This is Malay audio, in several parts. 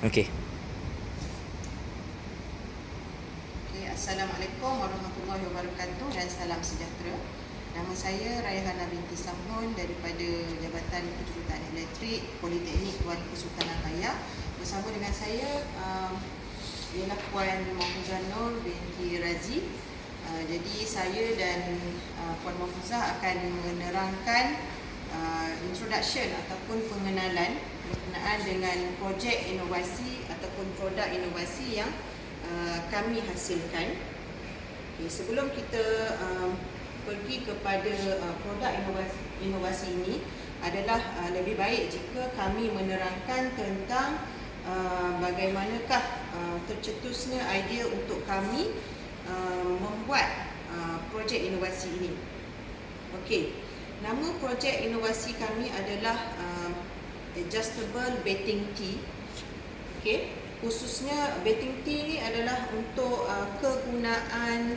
Okey. Assalamualaikum warahmatullahi wabarakatuh dan salam sejahtera. Nama saya Raihana binti Samhun daripada Jabatan Kejuruteraan Elektrik Politeknik Wali Kesultanan Raya. Bersama dengan saya ialah Puan Mahfuzah Nur binti Razi. Jadi saya dan Puan Mahfuzah akan menerangkan introduction ataupun pengenalan berkenaan dengan projek inovasi ataupun produk inovasi yang kami hasilkan. Sebelum kita pergi kepada produk inovasi ini, adalah lebih baik jika kami menerangkan tentang bagaimanakah tercetusnya idea untuk kami membuat projek inovasi ini. Okey, nama projek inovasi kami adalah Adjustable Betting Tee. Okey, khususnya betting tee ni adalah untuk kegunaan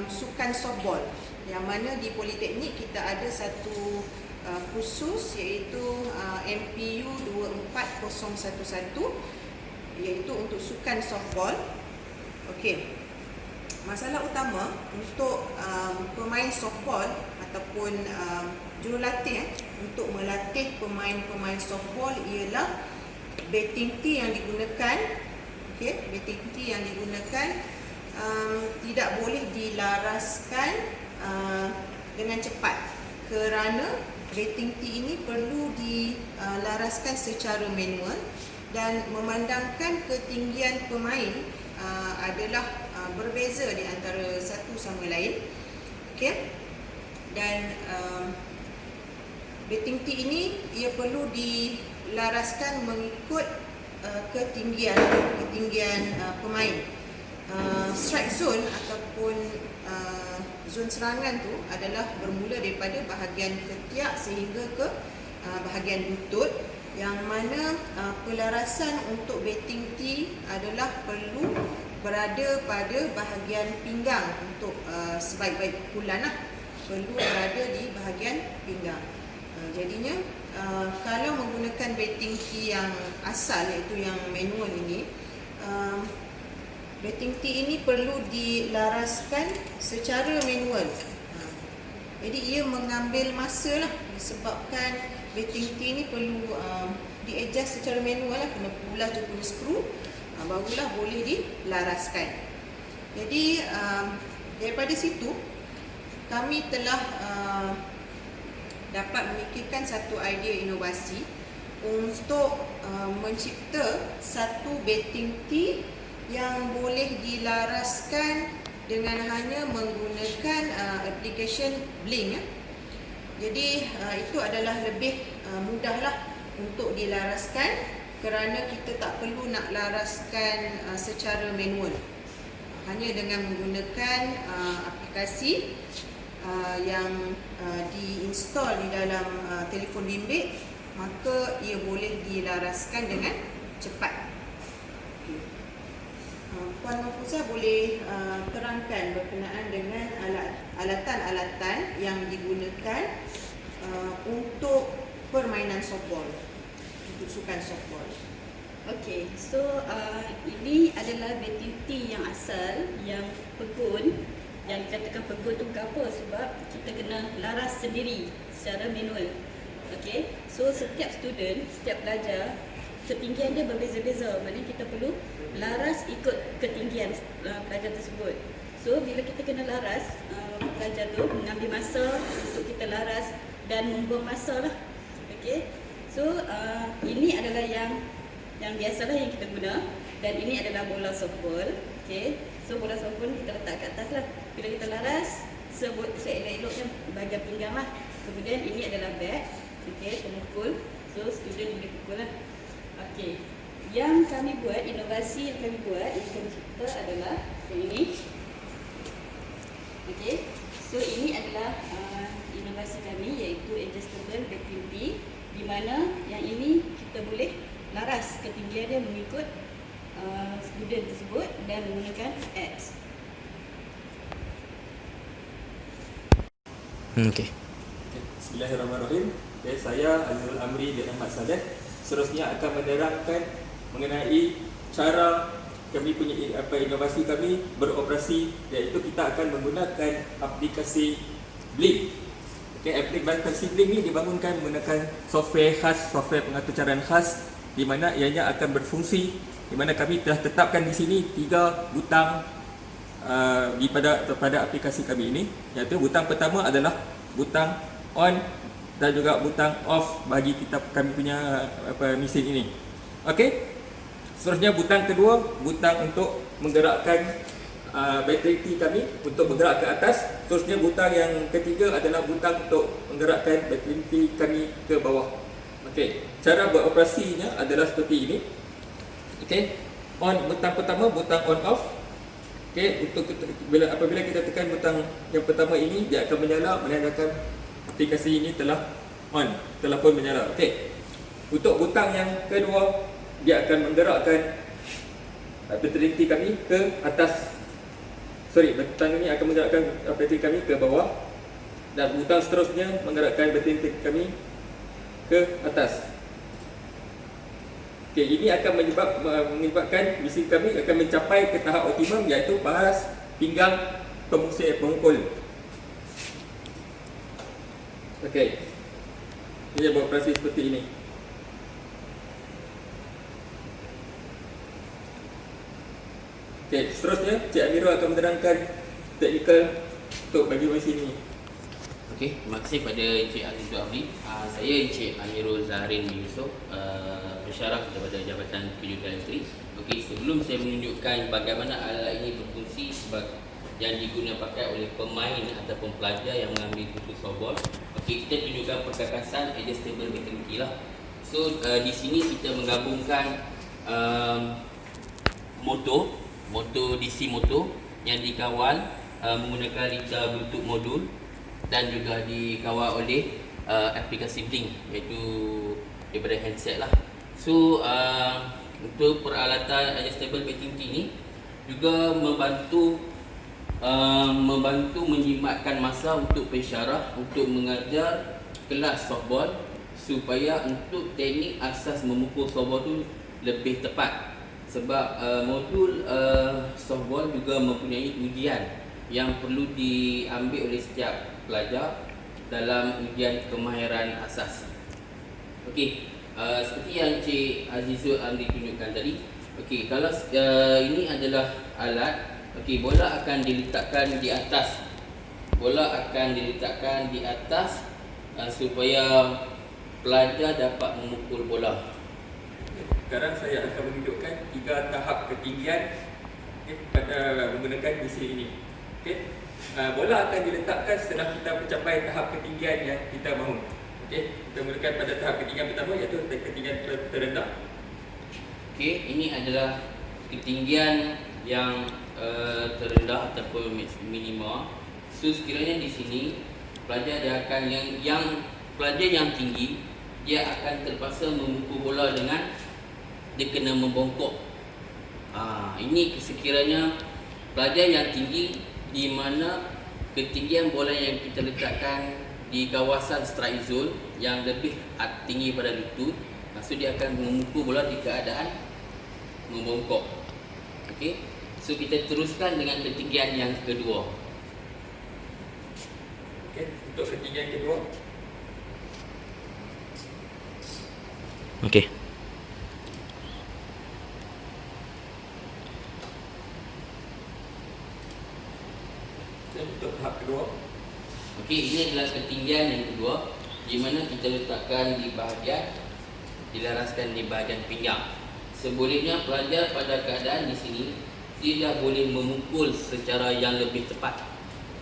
sukan softball, yang mana di Politeknik kita ada satu khusus iaitu MPU 24011, iaitu untuk sukan softball. Okey, masalah utama untuk pemain softball ataupun jurulatih untuk melatih pemain-pemain softball ialah betting tee yang digunakan. Okey, betting tee yang digunakan tidak boleh dilaraskan dengan cepat, kerana betting tee ini perlu dilaraskan secara manual dan memandangkan ketinggian pemain adalah berbeza di antara satu sama lain. Okey, dan betting tee ini ia perlu dilaraskan mengikut ketinggian pemain. Strike zone ataupun zon serangan tu adalah bermula daripada bahagian ketiak sehingga ke bahagian lutut, yang mana pelarasan untuk betting tee adalah perlu berada pada bahagian pinggang untuk sebaik-baik pukulan perlu berada di bahagian pinggang. Jadinya kalau menggunakan betting tee yang asal iaitu yang manual ini, betting tee ini perlu dilaraskan secara manual. Jadi ia mengambil masa lah, disebabkan betting tee ini perlu di-adjust secara manual lah, kena pulas je punya skru, barulah boleh dilaraskan. Jadi daripada situ kami telah dapat memikirkan satu idea inovasi untuk mencipta satu betting tee yang boleh dilaraskan dengan hanya menggunakan aplikasi Blink. Jadi itu adalah lebih mudahlah untuk dilaraskan, kerana kita tak perlu nak laraskan secara manual. Hanya dengan menggunakan aplikasi yang diinstal di dalam telefon bimbit, maka ia boleh dilaraskan dengan cepat. Puan Mahfuzah boleh terangkan berkenaan dengan alatan-alatan yang digunakan untuk permainan softball, untuk sukan softball. Okey, so ini adalah betting tee yang asal, yang pegun. Yang dikatakan pegun tu kenapa? Sebab kita kena laras sendiri secara manual. Okey, so setiap student, setiap pelajar, ketinggian dia berbeza-beza. Maknanya kita perlu laras ikut ketinggian pelajar tersebut. So bila kita kena laras, pelajar tu mengambil masa untuk kita laras dan membuang masa lah. Okey, so ini adalah yang biasalah yang kita guna, dan ini adalah bola softball. Okey, so bola softball kita letak kat atas lah. Bila kita laras, seelok-eloknya bahagian pinggang lah. Kemudian ini adalah bat, okey, pemukul. So student boleh pukul lah. Okey, yang kami buat, inovasi yang kami buat, yang kami cipta adalah yang ini. Okey, so ini adalah inovasi kami, iaitu Adjustable Betting Tee, di mana yang ini kita boleh laras ketinggian dia mengikut student tersebut dan menggunakan apps. Okey. Bismillahirrahmanirrahim. Saya Azizul Amri bin Ahmad Saleh seterusnya akan menerangkan mengenai cara kami punya inovasi kami beroperasi, iaitu kita akan menggunakan aplikasi Blink. Okay, aplikasi Blink ni dibangunkan menggunakan software khas, software pengatur caran khas, di mana ianya akan berfungsi, di mana kami telah tetapkan di sini 3 butang pada aplikasi kami ini, iaitu butang pertama adalah butang on dan juga butang off bagi kami punya mesin ini. Okey. Seterusnya butang kedua, butang untuk menggerakkan bateri T kami untuk bergerak ke atas. Seterusnya butang yang ketiga adalah butang untuk menggerakkan bateri T kami ke bawah. Okey, cara beroperasinya adalah seperti ini. Okey, on butang pertama, butang on off. Okey, apabila kita tekan butang yang pertama ini, dia akan menyala menandakan aplikasi ini telah on, telah pun menyala. Okey. Untuk butang yang kedua, dia akan menggerakkan bateri T kami ke atas. Butang ini akan menggerakkan bateri kami ke bawah, dan butang seterusnya menggerakkan bateri T kami ke atas. Okey, ini akan menyebabkan mesin kami akan mencapai ke tahap optimum, iaitu baras pinggang pemukul. Okey. Ia beroperasi seperti ini. Okey, seterusnya Cik Amirul akan menerangkan teknikal untuk bagi mesin ini. Okey, terima kasih pada Encik Azizul Abdi. Saya Encik Amirul Zahrin Yusof, pensyarah daripada Jabatan Kejuruteraan Elektrik. Okey, sebelum saya menunjukkan bagaimana alat ini berfungsi yang digunakan pakai oleh pemain ataupun pelajar yang mengambil kursus softball, okey, kita tunjukkan perkakasan adjustable battery key lah. So di sini kita menggabungkan motor DC motor yang dikawal menggunakan litar Bluetooth modul dan juga dikawal oleh aplikasi Blink, iaitu daripada handset lah. So untuk peralatan adjustable battery key ni juga membantu menjimatkan masa untuk pensyarah untuk mengajar kelas softball, supaya untuk teknik asas memukul softball tu lebih tepat. Sebab modul softball juga mempunyai ujian yang perlu diambil oleh setiap pelajar dalam ujian kemahiran asas. Okey, seperti yang Cik Azizul Amri tunjukkan tadi. Okey, kalau ini adalah alat, okey, bola akan diletakkan di atas. Supaya pelajar dapat memukul bola. Sekarang saya akan menunjukkan 3 tahap ketinggian pada menggunakan mesin ini. Okey. Bola akan diletakkan setelah kita mencapai tahap ketinggian yang kita mahu. Okey, kita mulakan pada tahap ketinggian pertama, iaitu ketinggian terendah. Okey, ini adalah ketinggian yang terendah ataupun minima. So sekiranya di sini pelajar pelajar yang tinggi, dia akan terpaksa memukul bola dengan dia kena membongkok. Ini sekiranya pelajar yang tinggi, di mana ketinggian bola yang kita letakkan di kawasan strike zone yang lebih tinggi pada lutut, maksud dia akan memukul bola di keadaan membongkok. Okey, so kita teruskan dengan ketinggian yang kedua. Okey, untuk ketinggian kedua. Okey. Untuk tahap kedua. Okey, ini adalah ketinggian yang kedua, di mana kita letakkan dilaraskan di bahagian pinggang. Sebolehnya pelajar pada keadaan di sini tidak boleh memukul secara yang lebih tepat.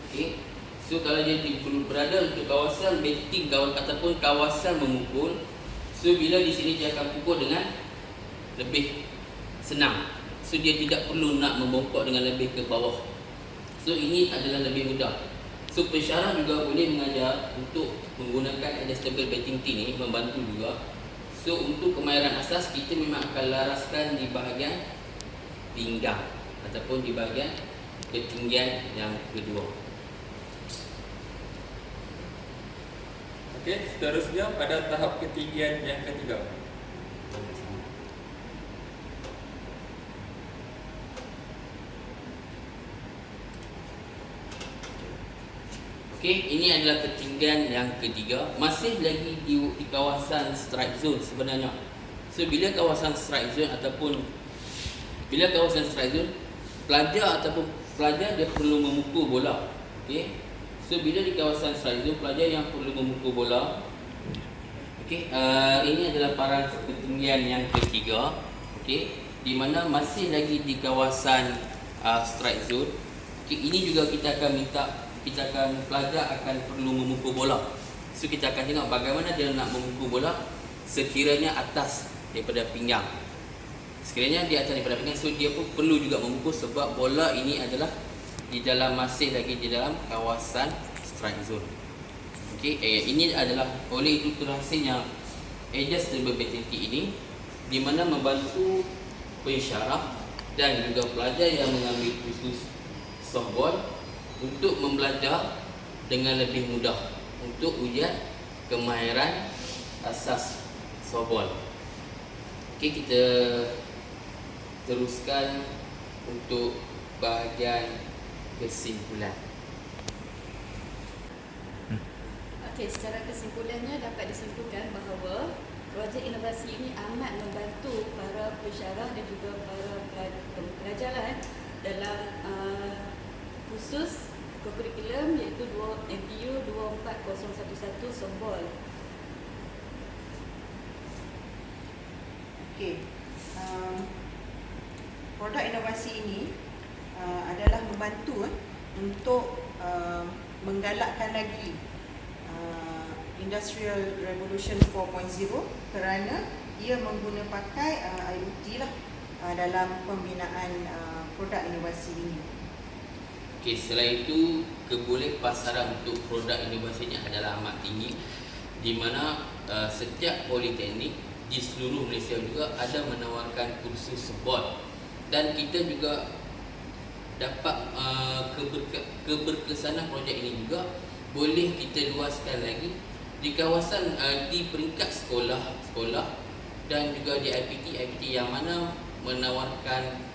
Okey. So kalau dia berada untuk kawasan batting ataupun kawasan memukul, so bila di sini dia akan pukul dengan lebih senang. So dia tidak perlu nak membongkok dengan lebih ke bawah. So ini adalah lebih mudah. So pensyarah juga boleh mengajar untuk menggunakan adjustable batting T ni, membantu juga. So untuk kemahiran asas, kita memang akan laraskan di bahagian pinggang ataupun di bahagian ketinggian yang kedua. Okey, seterusnya pada tahap ketinggian yang ketiga. Okey, ini adalah ketinggian yang ketiga, masih lagi di kawasan strike zone sebenarnya. So bila kawasan strike zone pelajar dia perlu memukul bola. Okey. So bila di kawasan strike zone, pelajar yang perlu memukul bola. Okey, ini adalah paras ketinggian yang ketiga. Okey, di mana masih lagi di kawasan strike zone. Okey, ini juga kita akan pelajar akan perlu memukul bola. So kita akan tengok bagaimana dia nak memukul bola sekiranya atas daripada pinggang. Sekiranya di atas daripada pinggang, so dia pun perlu juga memukul sebab bola ini adalah masih lagi di dalam kawasan strike zone. Okey, ini adalah oleh itu terhasilnya adjustable batting ini di mana membantu pensyarah dan juga pelajar yang mengambil kursus softball untuk membelajar dengan lebih mudah untuk ujian kemahiran asas softball. Okey, kita teruskan untuk bahagian kesimpulan. Okey, secara kesimpulannya dapat disimpulkan bahawa projek inovasi ini amat membantu para pensyarah dan juga para pelajar dalam khusus kurikulum iaitu MPU 24011 softball. Okey. Produk inovasi ini adalah membantu untuk menggalakkan lagi Industrial Revolution 4.0 kerana ia mengguna pakai IoT lah dalam pembinaan produk inovasi ini. Okey, selain itu keboleh pasaran untuk produk inovasinya adalah amat tinggi di mana setiap politeknik di seluruh Malaysia juga ada menawarkan kursus softball dan kita juga dapat keberkesanan projek ini juga boleh kita luaskan lagi di kawasan di peringkat sekolah dan juga di IPT yang mana menawarkan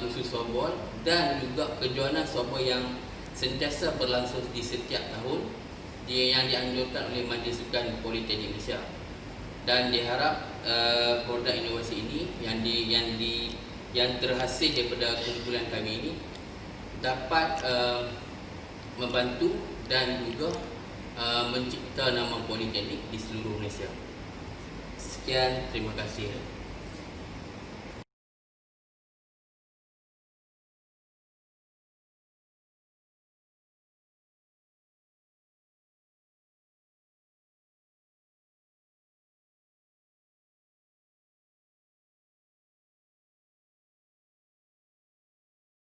kursus softball dan juga kejohanan softball yang sentiasa berlangsung di setiap tahun yang dianjurkan oleh Majlis Sukan Politeknik Malaysia. Dan diharap produk inovasi ini yang terhasil daripada kumpulan kami ini dapat membantu dan juga mencipta nama politeknik di seluruh Malaysia. Sekian, terima kasih.